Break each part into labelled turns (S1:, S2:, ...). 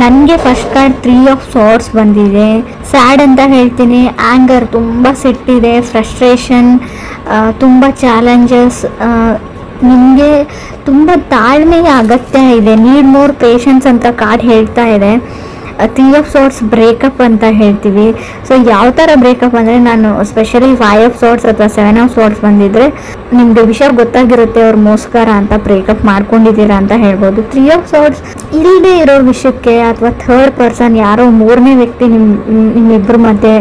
S1: ನನಗೆ first card 3 of swords ಬಂದಿದೆ. Sad ಅಂತ ಹೇಳ್ತೀನಿ, ಆ್ಯಂಗರ್, ತುಂಬ ಸಿಟ್ಟಿದೆ, ಫ್ರಸ್ಟ್ರೇಷನ್, ತುಂಬ ಚಾಲೆಂಜಸ್. ನಿಮಗೆ ತುಂಬ ತಾಳ್ಮೆಯ ಅಗತ್ಯ ಇದೆ, ನೀಡ್ ಮೋರ್ ಪೇಷನ್ಸ್ ಅಂತ ಕಾರ್ಡ್ ಹೇಳ್ತಾ ಇದೆ. 3 ಆಫ್ ಸಾರ್ಟ್ಸ್ ಬ್ರೇಕಪ್ ಅಂತ ಹೇಳ್ತೀವಿ. ಸೊ ಯಾವ ಥರ ಬ್ರೇಕಪ್ ಅಂದರೆ, ನಾನು ಸ್ಪೆಷಲಿ 5 ಆಫ್ ಸಾರ್ಟ್ಸ್ ಅಥವಾ 7 ಆಫ್ ಸಾರ್ಟ್ಸ್ ಬಂದಿದ್ದರೆ ನಿಮಗೆ ವಿಷಯ ಗೊತ್ತಾಗಿರುತ್ತೆ, ಅವ್ರು ಮೋಸ್ಕರ ಅಂತ ಬ್ರೇಕಪ್ ಮಾಡ್ಕೊಂಡಿದ್ದೀರಾ ಅಂತ ಹೇಳ್ಬೋದು. 3 ಆಫ್ ಸಾರ್ಟ್ಸ್ ಇಲ್ಲದೆ ಇರೋ ವಿಷಯಕ್ಕೆ ಅಥವಾ ಥರ್ಡ್ ಪರ್ಸನ್, ಯಾರೋ ಮೂರನೇ ವ್ಯಕ್ತಿ ನಿಮ್ಮಿಬ್ಬರ ಮಧ್ಯೆ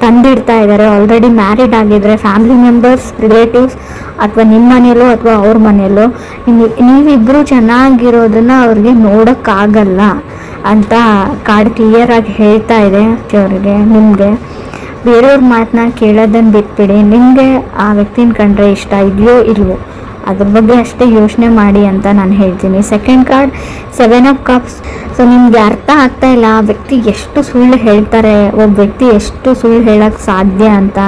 S1: ತಂದಿಡ್ತಾ ಇದ್ದಾರೆ. ಆಲ್ರೆಡಿ ಮ್ಯಾರಿಡ್ ಆಗಿದ್ರೆ ಫ್ಯಾಮಿಲಿ ಮೆಂಬರ್ಸ್, ರಿಲೇಟಿವ್ಸ್, ಅಥವಾ ನಿಮ್ಮ ಮನೆಯಲ್ಲೋ ಅಥವಾ ಅವ್ರ ಮನೆಯಲ್ಲೋ ನೀವಿಬ್ಬರು ಚೆನ್ನಾಗಿರೋದನ್ನು ಅವ್ರಿಗೆ ನೋಡೋಕ್ಕಾಗಲ್ಲ ಅಂತ ಕಾರ್ಡ್ ಕ್ಲಿಯರ್ ಆಗಿ ಹೇಳ್ತಾ ಇದೆ ಅವರಿಗೆ. ನಿಮಗೆ ಬೇರೆಯವ್ರ ಮಾತನ್ನ ಕೇಳೋದನ್ನು ಬಿಟ್ಬಿಡಿ. ನಿಮಗೆ ಆ ವ್ಯಕ್ತಿನ ಕಂಡ್ರೆ ಇಷ್ಟ ಇದೆಯೋ ಇಲ್ವೋ ಅದ್ರ ಬಗ್ಗೆ ಅಷ್ಟೇ ಯೋಚನೆ ಮಾಡಿ ಅಂತ ನಾನು ಹೇಳ್ತೀನಿ. Second card 7 of cups. So ನಿಮ್ಗೆ ಅರ್ಥ ಆಗ್ತಾ ಇಲ್ಲ ಆ ವ್ಯಕ್ತಿ ಎಷ್ಟು ಸುಳ್ಳು ಹೇಳ್ತಾರೆ, ಒಬ್ಬ ವ್ಯಕ್ತಿ ಎಷ್ಟು ಸುಳ್ಳು ಹೇಳೋಕ್ಕೆ ಸಾಧ್ಯ ಅಂತ.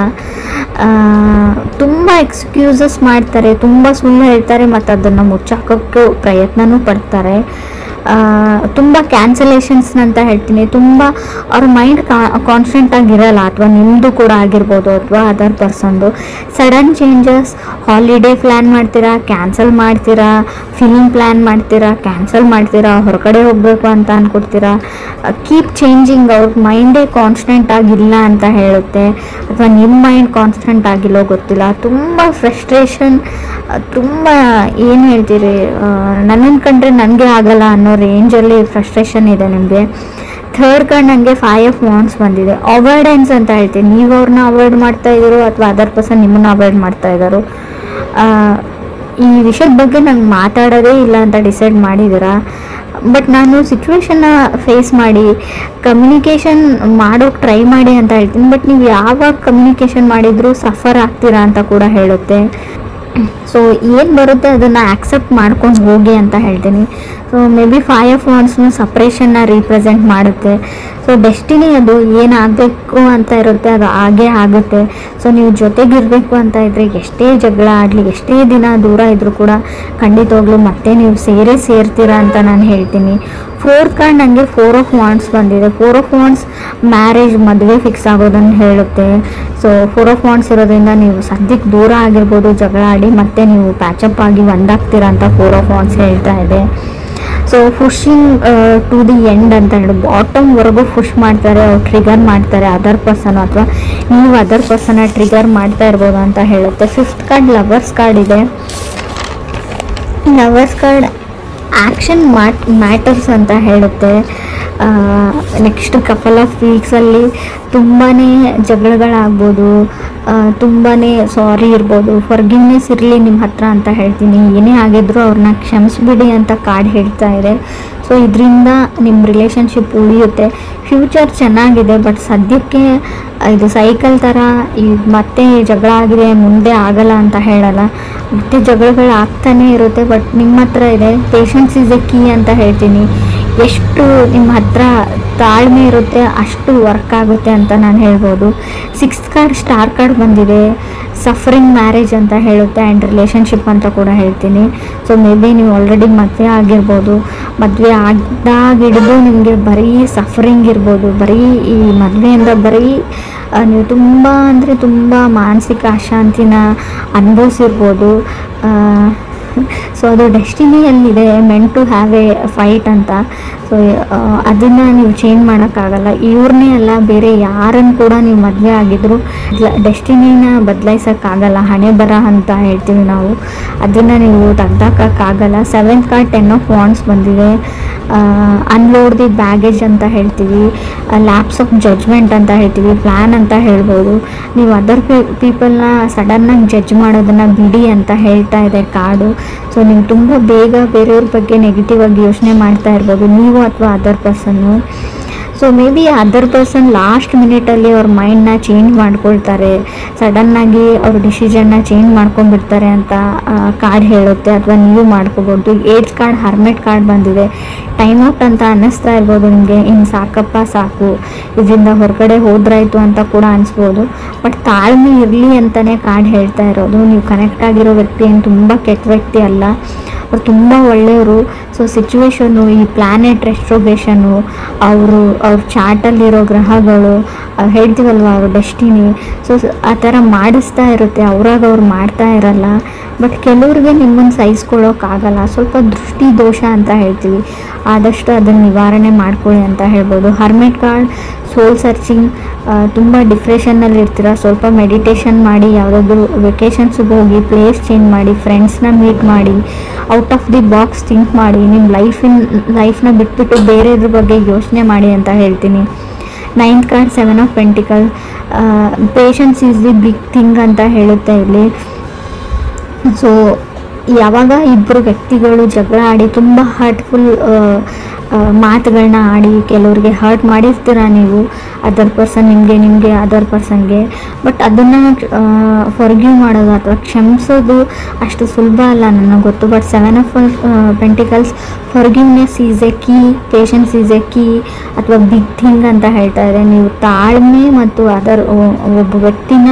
S1: ತುಂಬ ಎಕ್ಸ್ಕ್ಯೂಸಸ್ ಮಾಡ್ತಾರೆ, ತುಂಬ ಸುಳ್ಳು ಹೇಳ್ತಾರೆ ಮತ್ತು ಅದನ್ನು ಮುಚ್ಚಾಕೋಕ್ಕೆ ಪ್ರಯತ್ನನೂ ಪಡ್ತಾರೆ. ತುಂಬ ಕ್ಯಾನ್ಸಲೇಷನ್ಸ್ ಅಂತ ಹೇಳ್ತೀನಿ. ತುಂಬ ಅವ್ರ ಮೈಂಡ್ ಕಾನ್ಸ್ಟೆಂಟ್ ಆಗಿರಲ್ಲ, ಅಥವಾ ನಿಮ್ಮದು ಕೂಡ ಆಗಿರ್ಬೋದು ಅಥವಾ ಅದರ್ ಪರ್ಸನ್ದು. ಸಡನ್ ಚೇಂಜಸ್, ಹಾಲಿಡೇ ಪ್ಲ್ಯಾನ್ ಮಾಡ್ತೀರಾ, ಕ್ಯಾನ್ಸಲ್ ಮಾಡ್ತೀರಾ, ಫಿಲ್ಮ್ ಪ್ಲ್ಯಾನ್ ಮಾಡ್ತೀರಾ, ಕ್ಯಾನ್ಸಲ್ ಮಾಡ್ತೀರಾ, ಹೊರಗಡೆ ಹೋಗಬೇಕು ಅಂತ ಅಂದ್ಕೊಡ್ತೀರಾ. ಕೀಪ್ ಚೇಂಜಿಂಗ್, ಅವ್ರ ಮೈಂಡೇ ಕಾನ್ಸ್ಟೆಂಟ್ ಆಗಿಲ್ಲ ಅಂತ ಹೇಳುತ್ತೆ, ಅಥವಾ ನಿಮ್ಮ ಮೈಂಡ್ ಕಾನ್ಸ್ಟೆಂಟ್ ಆಗಿಲ್ಲೋ ಗೊತ್ತಿಲ್ಲ. ತುಂಬ ಫ್ರಸ್ಟ್ರೇಷನ್, ತುಂಬ ಏನು ಹೇಳ್ತೀರಿ, ನನ್ನನ್ನು ಕಂಡ್ರೆ ನನಗೆ ಆಗಲ್ಲ ಅನ್ನೋ ರೇಂಜಲ್ಲಿ ಫ್ರಸ್ಟ್ರೇಷನ್ ಇದೆ ನಿಮಗೆ. ಥರ್ಡ್ ಕಾರ್ಡ್ ನನಗೆ 5 ಆಫ್ ವಾಂಡ್ಸ್ ಬಂದಿದೆ. ಅವಾಯ್ಡೆನ್ಸ್ ಅಂತ ಹೇಳ್ತೀನಿ. ನೀವು ಅವ್ರನ್ನ ಅವಾಯ್ಡ್ ಮಾಡ್ತಾ ಇದ್ದೀರೋ ಅಥವಾ ಅದರ್ ಪರ್ಸನ್ ನಿಮ್ಮನ್ನು ಅವಾಯ್ಡ್ ಮಾಡ್ತಾ ಇದ್ದಾರೋ, ಈ ವಿಷಯದ ಬಗ್ಗೆ ನಂಗೆ ಮಾತಾಡೋದೇ ಇಲ್ಲ ಅಂತ ಡಿಸೈಡ್ ಮಾಡಿದ್ದೀರಾ. ಬಟ್ ನಾನು ಸಿಚುವೇಶನ್ನ ಫೇಸ್ ಮಾಡಿ ಕಮ್ಯುನಿಕೇಷನ್ ಮಾಡೋಕ್ಕೆ ಟ್ರೈ ಮಾಡಿ ಅಂತ ಹೇಳ್ತೀನಿ. ಬಟ್ ನೀವು ಯಾವಾಗ ಕಮ್ಯುನಿಕೇಷನ್ ಮಾಡಿದರೂ ಸಫರ್ ಆಗ್ತೀರಾ ಅಂತ ಕೂಡ ಹೇಳುತ್ತೆ. ಸೊ ಏನು ಬರುತ್ತೆ ಅದನ್ನು ಆಕ್ಸೆಪ್ಟ್ ಮಾಡ್ಕೊಂಡು ಹೋಗಿ ಅಂತ ಹೇಳ್ತೀನಿ. ಸೊ ಮೇ ಬಿ 5 ಆಫ್ ವಾಂಡ್ಸ್ನು ಸಪ್ರೇಷನ್ನ ರೀಪ್ರೆಸೆಂಟ್ ಮಾಡುತ್ತೆ. ಸೊ ಡೆಸ್ಟಿನಿ ಅದು ಏನಾಗಬೇಕು ಅಂತ ಇರುತ್ತೆ ಅದು ಹಾಗೇ ಆಗುತ್ತೆ. ಸೊ ನೀವು ಜೊತೆಗಿರಬೇಕು ಅಂತ ಇದ್ದರೆ ಎಷ್ಟೇ ಜಗಳ ಆಡಲಿ, ಎಷ್ಟೇ ದಿನ ದೂರ ಇದ್ದರೂ ಕೂಡ ಖಂಡಿತವಾಗ್ಲೂ ಮತ್ತೆ ನೀವು ಸೇರ್ತೀರಾ ಅಂತ ನಾನು ಹೇಳ್ತೀನಿ. ಫೋರ್ತ್ ಕಾರ್ಡ್ ನನಗೆ 4 ಆಫ್ ವಾಂಡ್ಸ್ ಬಂದಿದೆ. 4 ಆಫ್ ವಾಂಡ್ಸ್ ಮ್ಯಾರೇಜ್, ಮದುವೆ ಫಿಕ್ಸ್ ಆಗೋದನ್ನು ಹೇಳುತ್ತೆ. ಸೊ 4 ಆಫ್ ವಾಂಡ್ಸ್ ಇರೋದ್ರಿಂದ ನೀವು ಸದ್ಯಕ್ಕೆ ದೂರ ಆಗಿರ್ಬೋದು, ಜಗಳ ಆಡಿ ಮತ್ತೆ ನೀವು ಪ್ಯಾಚಪ್ ಆಗಿ ಒಂದಾಗ್ತೀರಾ ಅಂತ 4 ಆಫ್ ವಾಂಡ್ಸ್ ಹೇಳ್ತಾ ಇದೆ. So pushing to the end ಅಂತ ಹೇಳಿ ಬಾಟಮ್ವರೆಗೂ ಪುಷ್ ಮಾಡ್ತಾರೆ, ಅವ್ರು ಟ್ರಿಗರ್ ಮಾಡ್ತಾರೆ ಅದರ್ ಪರ್ಸನ್, ಅಥವಾ ನೀವು ಅದರ್ ಪರ್ಸನ್ನ ಟ್ರಿಗರ್ ಮಾಡ್ತಾ ಇರ್ಬೋದು ಅಂತ ಹೇಳುತ್ತೆ. 5th ಕಾರ್ಡ್ ಲವರ್ಸ್ ಕಾರ್ಡ್ ಇದೆ. ಲವರ್ಸ್ ಕಾರ್ಡ್ ಆ್ಯಕ್ಷನ್ ಮ್ಯಾಟರ್ಸ್ ಅಂತ ಹೇಳುತ್ತೆ. ನೆಕ್ಸ್ಟ್ ಕಪಲ್ ಆಫ್ ವೀಕ್ಸಲ್ಲಿ ತುಂಬಾ ಜಗಳಗಳಾಗ್ಬೋದು, ತುಂಬಾ ಸಾರಿ ಇರ್ಬೋದು, ಫರ್ಗಿವ್ನೆಸ್ ಇರಲಿ ನಿಮ್ಮ ಹತ್ರ ಅಂತ ಹೇಳ್ತೀನಿ. ಏನೇ ಆಗಿದ್ರು ಅವ್ರನ್ನ ಕ್ಷಮಿಸ್ಬಿಡಿ ಅಂತ ಕಾರ್ಡ್ ಹೇಳ್ತಾ ಇದೆ. ಸೊ ಇದರಿಂದ ನಿಮ್ಮ ರಿಲೇಷನ್ಶಿಪ್ ಉಳಿಯುತ್ತೆ. ಫ್ಯೂಚರ್ ಚೆನ್ನಾಗಿದೆ, ಬಟ್ ಸದ್ಯಕ್ಕೆ ಇದು ಸೈಕಲ್ ಥರ ಈಗ ಮತ್ತೆ ಜಗಳ ಆಗಿದೆ ಮುಂದೆ ಆಗಲ್ಲ ಅಂತ ಹೇಳಲ್ಲ, ಮತ್ತೆ ಜಗಳಗಳು ಆಗ್ತಾನೇ ಇರುತ್ತೆ. ಬಟ್ ನಿಮ್ಮ ಹತ್ರ ಇದೆ ಪೇಷನ್ಸ್ ಇಸ್ ಎ ಕೀ ಅಂತ ಹೇಳ್ತೀನಿ. ಎಷ್ಟು ನಿಮ್ಮ ಹತ್ರ ತಾಳ್ಮೆ ಇರುತ್ತೆ ಅಷ್ಟು ವರ್ಕ್ ಆಗುತ್ತೆ ಅಂತ ನಾನು ಹೇಳ್ಬೋದು. 6th ಕಾರ್ಡ್ ಸ್ಟಾರ್ ಕಾರ್ಡ್ ಬಂದಿದೆ. ಸಫರಿಂಗ್ ಮ್ಯಾರೇಜ್ ಅಂತ ಹೇಳುತ್ತೆ ಆ್ಯಂಡ್ ರಿಲೇಷನ್ಶಿಪ್ ಅಂತ ಕೂಡ ಹೇಳ್ತೀನಿ. ಸೊ ಮೇ ಬಿ ನೀವು ಆಲ್ರೆಡಿ ಮದುವೆ ಆಗಿರ್ಬೋದು, ಮದುವೆ ಆಗಿದ್ದಾಗಿಡಿದು ನಿಮಗೆ ಬರೀ ಸಫರಿಂಗ್ ಇರ್ಬೋದು, ಬರೀ ಈ ಮದುವೆಯಿಂದ ಬರೀ ನೀವು ತುಂಬ ಅಂದರೆ ತುಂಬ ಮಾನಸಿಕ ಅಶಾಂತಿನ ಅನುಭವಿಸಿರ್ಬೋದು. ಸೊ ಅದು ಡೆಸ್ಟಿನಿಯಲ್ಲಿದೆ, meant to have a fight ಅಂತ. ಸೊ ಅದನ್ನು ನೀವು ಚೇಂಜ್ ಮಾಡೋಕ್ಕಾಗಲ್ಲ. ಇವ್ರನ್ನೇ ಅಲ್ಲ, ಬೇರೆ ಯಾರನ್ನು ಕೂಡ ನೀವು ಮದುವೆ ಆಗಿದ್ರು ಡೆಸ್ಟಿನಿನ ಬದಲಾಯಿಸೋಕ್ಕಾಗಲ್ಲ. ಹಣೆ ಬರ ಅಂತ ಹೇಳ್ತೀವಿ ನಾವು, ಅದನ್ನು ನೀವು ತೆಗ್ದಾಕೋಕ್ಕಾಗಲ್ಲ. 7th ಕಾರ್ಡ್ 10 ಆಫ್ ವಾಂಡ್ಸ್ ಬಂದಿದೆ. ಅನ್ಲೋಡ್ ದಿ ಬ್ಯಾಗೇಜ್ ಅಂತ ಹೇಳ್ತೀವಿ, ಲ್ಯಾಪ್ಸ್ ಆಫ್ ಜಡ್ಜ್ಮೆಂಟ್ ಅಂತ ಹೇಳ್ತೀವಿ, ಪ್ಲ್ಯಾನ್ ಅಂತ ಹೇಳ್ಬೋದು. ನೀವು ಅದರ್ ಪೀಪಲ್ನ ಸಡನ್ನಾಗಿ ಜಡ್ಜ್ ಮಾಡೋದನ್ನು ಬಿಡಿ ಅಂತ ಹೇಳ್ತಾ ಇದೆ ಕಾರ್ಡು. ಸೊ ನೀವು ತುಂಬ ಬೇಗ ಬೇರೆಯವ್ರ ಬಗ್ಗೆ ನೆಗೆಟಿವ್ ಆಗಿ ಯೋಚನೆ ಮಾಡ್ತಾ ಇರ್ಬೋದು, ನೀವು ಅಥವಾ ಅದರ್ ಪರ್ಸನ್ನು. So maybe other person last ಮಿನಿಟಲ್ಲಿ ಅವ್ರ ಮೈಂಡ್ನ ಚೇಂಜ್ ಮಾಡ್ಕೊಳ್ತಾರೆ, ಸಡನ್ನಾಗಿ ಅವ್ರ ಡಿಸಿಷನ್ನ ಚೇಂಜ್ ಮಾಡ್ಕೊಂಡ್ಬಿಡ್ತಾರೆ ಅಂತ ಕಾರ್ಡ್ ಹೇಳುತ್ತೆ, ಅಥವಾ ನೀವು ಮಾಡ್ಕೋಬೋದು. 8th ಕಾರ್ಡ್ ಹರ್ಮೆಟ್ ಕಾರ್ಡ್ ಬಂದಿದೆ. ಟೈಮ್ ಔಟ್ ಅಂತ ಅನ್ನಿಸ್ತಾ ಇರ್ಬೋದು ನಿಮಗೆ, ಇನ್ನು ಸಾಕಪ್ಪ ಸಾಕು, ಇದರಿಂದ ಹೊರಗಡೆ ಹೋದ್ರಾಯ್ತು ಅಂತ ಕೂಡ ಅನಿಸ್ಬೋದು. ಬಟ್ ತಾಳ್ಮೆ ಇರಲಿ ಅಂತಲೇ ಕಾರ್ಡ್ ಹೇಳ್ತಾ ಇರೋದು. ನೀವು ಕನೆಕ್ಟ್ ಆಗಿರೋ ವ್ಯಕ್ತಿ ಏನು ತುಂಬ ಕೆಟ್ಟ ವ್ಯಕ್ತಿ ಅಲ್ಲ, ಅವ್ರು ತುಂಬ ಒಳ್ಳೆಯವರು. ಸೊ ಸಿಚುವೇಶನ್ನು, ಈ ಪ್ಲ್ಯಾನೆಟ್ ರೆಸ್ಟ್ರೋಗೇಷನು, ಅವ್ರ ಚಾರ್ಟಲ್ಲಿರೋ ಗ್ರಹಗಳು, ಹೇಳ್ತೀವಲ್ವ ಅವ್ರ ಡೆಸ್ಟಿನಿ, ಸೊ ಆ ಥರ ಮಾಡಿಸ್ತಾ ಇರುತ್ತೆ. ಅವ್ರು ಮಾಡ್ತಾ ಇರಲ್ಲ. ಬಟ್ ಕೆಲವ್ರಿಗೆ ನಿಮ್ಮನ್ನು ಸಹಿಸ್ಕೊಳ್ಳೋಕ್ಕಾಗಲ್ಲ. ಸ್ವಲ್ಪ ದೃಷ್ಟಿ ದೋಷ ಅಂತ ಹೇಳ್ತೀವಿ, ಆದಷ್ಟು ಅದನ್ನು ನಿವಾರಣೆ ಮಾಡ್ಕೊಳ್ಳಿ ಅಂತ ಹೇಳ್ಬೋದು. ಹರ್ಮಿಟ್ ಕಾರ್ಡ್, ಸೋಲ್ ಸರ್ಚಿಂಗ್. ತುಂಬ ಡಿಪ್ರೆಷನ್ನಲ್ಲಿ ಇರ್ತೀರ, ಸ್ವಲ್ಪ ಮೆಡಿಟೇಷನ್ ಮಾಡಿ, ಯಾವುದಾದ್ರೂ ವೆಕೇಷನ್ಸ್ಗೆ ಹೋಗಿ, ಪ್ಲೇಸ್ ಚೇಂಜ್ ಮಾಡಿ, ಫ್ರೆಂಡ್ಸ್ನ ಮೀಟ್ ಮಾಡಿ, out of the box think ಮಾಡಿ, ನಿಮ್ಮ ಲೈಫ್ನ ಬಿಟ್ಬಿಟ್ಟು ಬೇರೆದ್ರ ಬಗ್ಗೆ ಯೋಚನೆ ಮಾಡಿ ಅಂತ ಹೇಳ್ತೀನಿ. 9th card, 7 of pentacles. Patience is the big thing ಅಂತ ಹೇಳುತ್ತೆ ಇಲ್ಲಿ. ಸೊ ಯಾವಾಗ ಇಬ್ಬರು ವ್ಯಕ್ತಿಗಳು ಜಗಳ ಆಡಿ ತುಂಬ ಹರ್ಟ್ಫುಲ್ ಮಾತುಗಳನ್ನ ಆಡಿ, ಕೆಲವ್ರಿಗೆ ಹರ್ಟ್ ಮಾಡಿರ್ತೀರ ನೀವು, ಅದರ್ ಪರ್ಸನ್ ನಿಮಗೆ ಅದರ್ ಪರ್ಸನ್ಗೆ. ಬಟ್ ಅದನ್ನು ಫಾರ್ಗಿವ್ ಮಾಡೋದು ಅಥವಾ ಕ್ಷಮಿಸೋದು ಅಷ್ಟು ಸುಲಭ ಅಲ್ಲ, ನನಗೆ ಗೊತ್ತು. But 7 of pentacles, forgiveness is A key, patience is A key ಅಥವಾ ಬಿಗ್ ಥಿಂಗ್ ಅಂತ ಹೇಳ್ತಾ ಇದೆ. ನೀವು ತಾಳ್ಮೆ ಮತ್ತು ಒಬ್ಬ ವ್ಯಕ್ತಿನ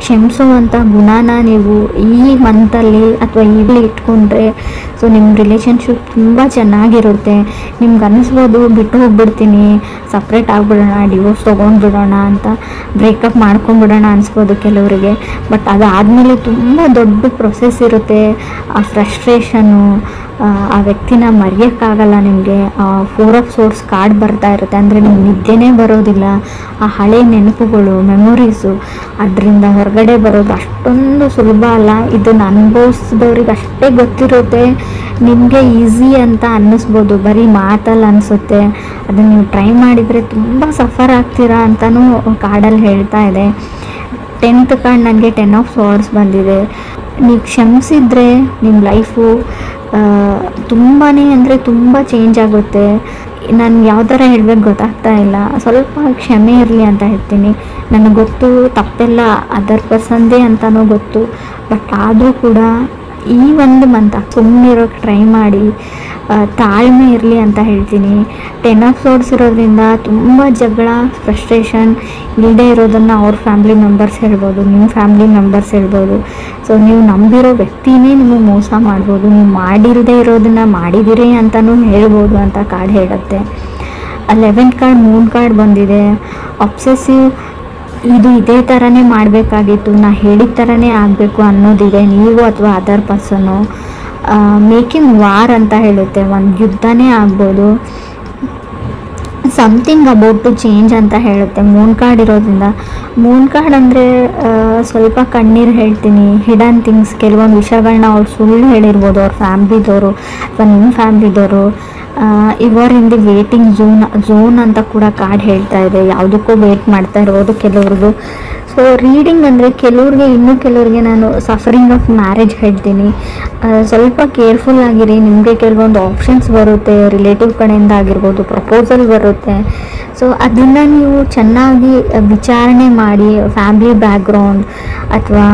S1: ಕ್ಷಮಿಸುವಂಥ ಗುಣನ ನೀವು ಈ ಮಂತಲ್ಲಿ ಅಥವಾ ಈಗಲೇ ಇಟ್ಕೊಂಡ್ರೆ, ಸೊ ನಿಮ್ಮ ರಿಲೇಷನ್ಶಿಪ್ ತುಂಬ ಚೆನ್ನಾಗಿರುತ್ತೆ. ನಿಮ್ಗೆ ಅನ್ನಿಸ್ಬೋದು ಬಿಟ್ಟು ಹೋಗ್ಬಿಡ್ತೀನಿ, ಸಪ್ರೇಟ್ ಆಗಿಬಿಡೋಣ, ಡಿವೋರ್ಸ್ ತೊಗೊಂಡ್ಬಿಡೋಣ ಅಂತ, ಬ್ರೇಕಪ್ ಮಾಡ್ಕೊಂಡ್ಬಿಡೋಣ ಅನಿಸ್ಬೋದು ಕೆಲವರಿಗೆ. ಬಟ್ ಅದಾದಮೇಲೆ ತುಂಬ ದೊಡ್ಡ ಪ್ರೊಸೆಸ್ ಇರುತ್ತೆ. ಆ ಫ್ರಸ್ಟ್ರೇಷನ್ನು, ಆ ವ್ಯಕ್ತಿನ ಮರೆಯೋಕ್ಕಾಗಲ್ಲ ನಿಮಗೆ. 4 ಆಫ್ ಸೋರ್ಸ್ ಕಾರ್ಡ್ ಬರ್ತಾ ಇರುತ್ತೆ, ಅಂದರೆ ನಿಮ್ಗೆ ನಿದ್ದೆನೇ ಬರೋದಿಲ್ಲ. ಆ ಹಳೆ ನೆನಪುಗಳು, ಮೆಮೊರೀಸು, ಅದರಿಂದ ಹೊರಗಡೆ ಬರೋದು ಅಷ್ಟೊಂದು ಸುಲಭ ಅಲ್ಲ. ಇದನ್ನು ಅನುಭವಿಸಿದವ್ರಿಗೆ ಅಷ್ಟೇ ಗೊತ್ತಿರುತ್ತೆ. ನಿಮಗೆ ಈಸಿ ಅಂತ ಅನ್ನಿಸ್ಬೋದು, ಬರೀ ಮಾತಲ್ಲಿ ಅನಿಸುತ್ತೆ. ಅದನ್ನು ನೀವು ಟ್ರೈ ಮಾಡಿದರೆ ತುಂಬ ಸಫರ್ ಆಗ್ತೀರಾ ಅಂತಲೂ ಕಾರ್ಡಲ್ಲಿ ಹೇಳ್ತಾ ಇದೆ. 10th ಕಾರ್ಡ್ ನನಗೆ 10 ಆಫ್ ಸಾರ್ಡ್ಸ್ ಬಂದಿದೆ. ನೀವು ಕ್ಷಮಿಸಿದರೆ ನಿಮ್ಮ ಲೈಫು ತುಂಬಾ ಅಂದರೆ ತುಂಬ ಚೇಂಜ್ ಆಗುತ್ತೆ. ನಾನು ಯಾವ ಥರ ಹೇಳ್ಬೇಕು ಗೊತ್ತಾಗ್ತಾ ಇಲ್ಲ. ಸ್ವಲ್ಪ ಕ್ಷಮೆ ಇರಲಿ ಅಂತ ಹೇಳ್ತೀನಿ. ನನಗೆ ಗೊತ್ತು ತಪ್ಪೆಲ್ಲ ಅದರ್ ಪರ್ಸನ್ದೇ ಅಂತಲೂ ಗೊತ್ತು. ಬಟ್ ಆದರೂ ಕೂಡ ಈ ಒಂದು ಮಂತ್ ಸುಮ್ಮನಿರೋಕ್ಕೆ ಟ್ರೈ ಮಾಡಿ, ತಾಳ್ಮೆ ಇರಲಿ ಅಂತ ಹೇಳ್ತೀನಿ. 10 ಆಫ್ ಸೋರ್ಡ್ಸ್ ಇರೋದ್ರಿಂದ ತುಂಬ ಜಗಳ, ಫ್ರಸ್ಟ್ರೇಷನ್ ಇಲ್ಲದೆ ಇರೋದನ್ನು ಅವ್ರ ಫ್ಯಾಮ್ಲಿ ಮೆಂಬರ್ಸ್ ಹೇಳ್ಬೋದು, ನಿಮ್ಮ ಫ್ಯಾಮ್ಲಿ ಮೆಂಬರ್ಸ್ ಹೇಳ್ಬೋದು. ಸೊ ನೀವು ನಂಬಿರೋ ವ್ಯಕ್ತಿನೇ ನಿಮಗೆ ಮೋಸ ಮಾಡ್ಬೋದು, ನೀವು ಮಾಡಿಲ್ಲದೆ ಇರೋದನ್ನು ಮಾಡಿದಿರಿ ಅಂತಲೂ ಹೇಳ್ಬೋದು ಅಂತ ಕಾರ್ಡ್ ಹೇಳುತ್ತೆ. 11th ಕಾರ್ಡ್, ಮೂನ್ ಕಾರ್ಡ್ ಬಂದಿದೆ. ಅಬ್ಸೆಸಿವ್, ಇದು ಇದೇ ಥರನೇ ಮಾಡಬೇಕಾಗಿತ್ತು, ನಾ ಹೇಳಿದ ಥರನೇ ಆಗಬೇಕು ಅನ್ನೋದಿದೆ ನೀವು ಅಥವಾ ಅದರ್ ಪರ್ಸನ್ನು. ಮೇಕಿಂಗ್ ವಾರ್ ಅಂತ ಹೇಳುತ್ತೆ, ಒಂದು ಯುದ್ಧನೇ ಆಗ್ಬೋದು. ಸಮಥಿಂಗ್ ಅಬೌಟ್ ಟು ಚೇಂಜ್ ಅಂತ ಹೇಳುತ್ತೆ ಮೂನ್ ಕಾರ್ಡ್ ಇರೋದ್ರಿಂದ. ಮೂನ್ ಕಾರ್ಡ್ ಅಂದರೆ ಸ್ವಲ್ಪ ಕಣ್ಣೀರು ಹೇಳ್ತೀನಿ, ಹಿಡನ್ ಥಿಂಗ್ಸ್, ಕೆಲವೊಂದು ವಿಷಯಗಳನ್ನ ಅವ್ರು ಸುಳ್ಳು ಹೇಳಿರ್ಬೋದು ಅವ್ರ ಫ್ಯಾಮ್ಲಿದವರು ಅಥವಾ ನಿಮ್ಮ ಫ್ಯಾಮ್ಲಿದವರು. ಇವರ್ ಇನ್ ದಿ ವೇಟಿಂಗ್ ಝೋನ್ ಅಂತ ಕೂಡ ಕಾರ್ಡ್ ಹೇಳ್ತಾ ಇದೆ. ಯಾವುದಕ್ಕೂ ವೇಟ್ ಮಾಡ್ತಾ ಇರ್ಬೋದು ಕೆಲವ್ರಿಗೂ. ಸೊ ರೀಡಿಂಗ್ ಅಂದರೆ ಕೆಲವ್ರಿಗೆ ನಾನು ಸಫರಿಂಗ್ ಆಫ್ ಮ್ಯಾರೇಜ್ ಹೇಳ್ತೀನಿ. ಸ್ವಲ್ಪ ಕೇರ್ಫುಲ್ ಆಗಿರಿ. ನಿಮಗೆ ಕೆಲವೊಂದು ಆಪ್ಷನ್ಸ್ ಬರುತ್ತೆ, ರಿಲೇಟಿವ್ ಕಡೆಯಿಂದ ಆಗಿರ್ಬೋದು, ಪ್ರಪೋಸಲ್ ಬರುತ್ತೆ. ಸೊ ಅದನ್ನು ನೀವು ಚೆನ್ನಾಗಿ ವಿಚಾರಣೆ ಮಾಡಿ, ಫ್ಯಾಮ್ಲಿ ಬ್ಯಾಕ್ಗ್ರೌಂಡ್ ಅಥವಾ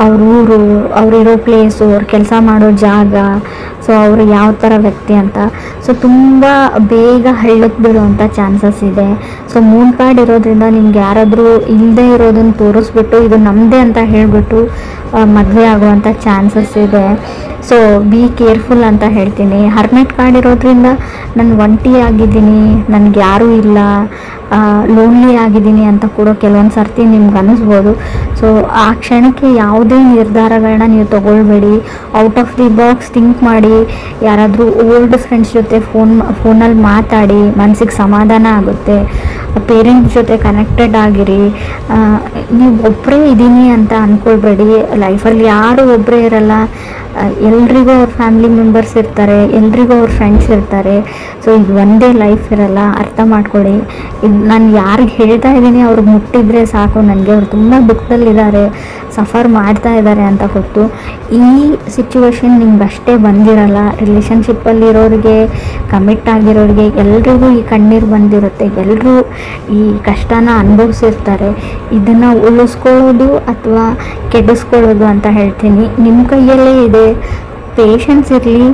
S1: ಅವ್ರ ಊರು, ಅವರಿರೋ ಪ್ಲೇಸು, ಅವ್ರು ಕೆಲಸ ಮಾಡೋ ಜಾಗ, ಸೊ ಅವರು ಯಾವ ಥರ ವ್ಯಕ್ತಿ ಅಂತ. ಸೊ ತುಂಬ ಬೇಗ ಹಳ್ಳಕ್ಕೆ ಬೀಳುವಂಥ ಚಾನ್ಸಸ್ ಇದೆ. ಸೊ ಮೂನ್ ಕಾರ್ಡ್ ಇರೋದ್ರಿಂದ ನಿಮ್ಗೆ ಯಾರಾದರೂ ಇಲ್ಲದೆ ಇರೋದನ್ನು ತೋರಿಸ್ಬಿಟ್ಟು ಇದು ನಮ್ಮದೇ ಅಂತ ಹೇಳಿಬಿಟ್ಟು ಮದುವೆ ಆಗುವಂಥ ಚಾನ್ಸಸ್ ಇದೆ. ಸೊ ಬಿ ಕೇರ್ಫುಲ್ ಅಂತ ಹೇಳ್ತೀನಿ. ಹರ್ಮಿಟ್ ಕಾರ್ಡ್ ಇರೋದ್ರಿಂದ ನಾನು ಒಂಟಿ ಆಗಿದ್ದೀನಿ, ನನಗೆ ಯಾರೂ ಇಲ್ಲ, ಲೋನ್ಲಿ ಆಗಿದ್ದೀನಿ ಅಂತ ಕೂಡ ಕೆಲವೊಂದು ಸರ್ತಿ ನಿಮ್ಗೆ ಅನ್ನಿಸ್ಬೋದು. ಸೊ ಆ ಕ್ಷಣಕ್ಕೆ ಯಾವುದೇ ನಿರ್ಧಾರಗಳನ್ನ ನೀವು ತೊಗೊಳ್ಬೇಡಿ. Out of the box think ಮಾಡಿ. ಯಾರಾದರೂ ಓಲ್ಡ್ ಫ್ರೆಂಡ್ಸ್ ಜೊತೆ ಫೋನಲ್ಲಿ ಮಾತಾಡಿ, ಮನಸ್ಸಿಗೆ ಸಮಾಧಾನ ಆಗುತ್ತೆ. ಪೇರೆಂಟ್ಸ್ ಜೊತೆ ಕನೆಕ್ಟೆಡ್ ಆಗಿರಿ. ನೀವು ಒಬ್ಬರೇ ಇದ್ದೀನಿ ಅಂತ ಅಂದ್ಕೊಳ್ಬೇಡಿ. ಲೈಫಲ್ಲಿ ಯಾರೂ ಒಬ್ಬರೇ ಇರಲ್ಲ. ಎಲ್ರಿಗೂ ಅವ್ರ ಫ್ಯಾಮಿಲಿ ಮೆಂಬರ್ಸ್ ಇರ್ತಾರೆ, ಎಲ್ರಿಗೂ ಅವ್ರ ಫ್ರೆಂಡ್ಸ್ ಇರ್ತಾರೆ. ಸೊ ಇದು ಒಂದೇ ಲೈಫ್ ಇರಲ್ಲ, ಅರ್ಥ ಮಾಡ್ಕೊಳ್ಳಿ. ಇದು ನಾನು ಯಾರಿಗೆ ಹೇಳ್ತಾ ಇದ್ದೀನಿ ಅವ್ರಿಗೆ ಮುಟ್ಟಿದ್ರೆ ಸಾಕು, ನನಗೆ ಅವ್ರು ತುಂಬ ದುಃಖದಲ್ಲಿದ್ದಾರೆ, ಸಫರ್ ಮಾಡ್ತಾ ಇದ್ದಾರೆ ಅಂತ ಗೊತ್ತು. ಈ ಸಿಚುವೇಶನ್ ನಿಮ್ಗೆ ಅಷ್ಟೇ ಬಂದಿರಲ್ಲ. ರಿಲೇಷನ್ಶಿಪ್ಪಲ್ಲಿರೋರಿಗೆ, ಕಮಿಟ್ ಆಗಿರೋರಿಗೆ ಎಲ್ರಿಗೂ ಈ ಕಣ್ಣೀರು ಬಂದಿರುತ್ತೆ. ಎಲ್ಲರೂ ಈ ಕಷ್ಟನ ಅನುಭವಿಸಿರ್ತಾರೆ. ಇದನ್ನು ಉಳಿಸ್ಕೊಳ್ಳೋದು ಅಥವಾ ಕೆಡಿಸ್ಕೊಳ್ಳೋದು ಅಂತ ಹೇಳ್ತೀನಿ ನಿಮ್ಮ ಕೈಯಲ್ಲೇ ಇದೆ. ಪೇಷನ್ಸ್ ಇರಲಿ,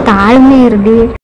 S1: ತಾಳ್ಮೆ ಇರಲಿ.